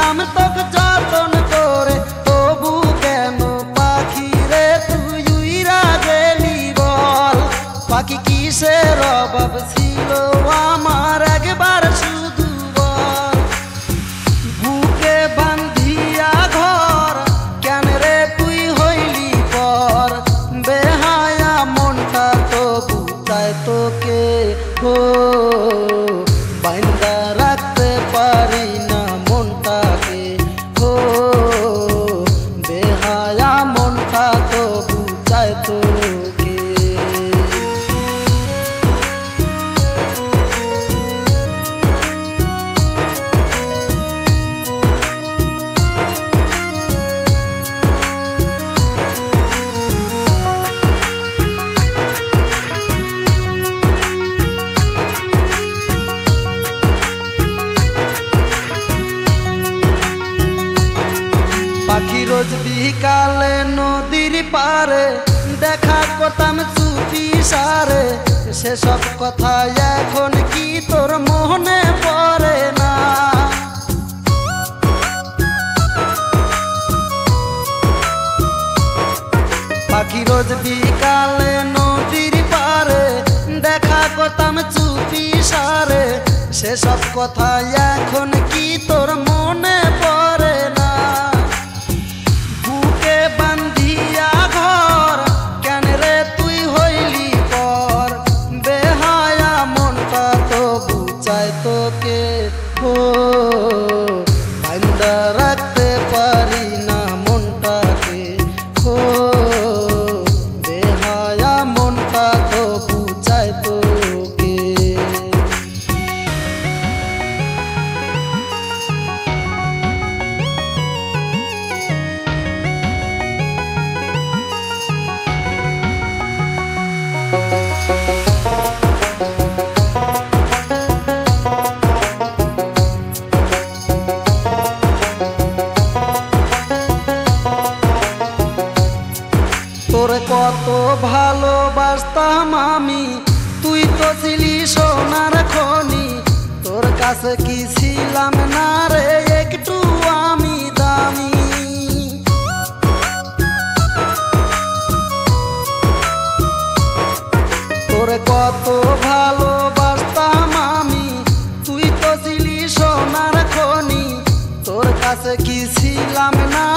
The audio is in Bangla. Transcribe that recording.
রাখলাম তোকে যতন করে, তবু কেন পাখি রে তুই উইরা গেলি বল। পাখি কিসের অভাব ছিল আমার একবার শুধু বল। বুকে বান্ধিয়া ঘর কেন রে তুই হইলি পর, বেহায়া মনটা তো বুঝায় তোকে ও বাইন্দা রাখতে পারি না মনটাকে ও বেহায়া মনটা তো বুঝায় তোকে। পাখি রোজ বিকালে নদীর পারে দেখা করতাম চুপি সারে, সেসব কথা এখন কি তোর মনে পড়ে না? পাখি রোজ বিকালে নদীর পারে দেখা করতাম চুপি সারে, সেসব কথা এখন কি তোর মনে পড়ে না? বুকে বান্ধিয়া ঘর কেন রে তুই হইলি পর, বেহায়া মনটা তো বুঝায় তোকে ও বান্দা রাখতে পারি না মনটাকে ও বেহায়া মনটা তো বুঝায় তোকে। তোর কত ভালোবাসতাম আমি, তুই তো ছিলি সোনার খনি, তোর কাছে কি ছিলাম না রে একটু আমি দামি? তোর কত ভালোবাসতাম আমি, তুই তো ছিলি সোনার খনি, তোর কাছে কি ছিলাম না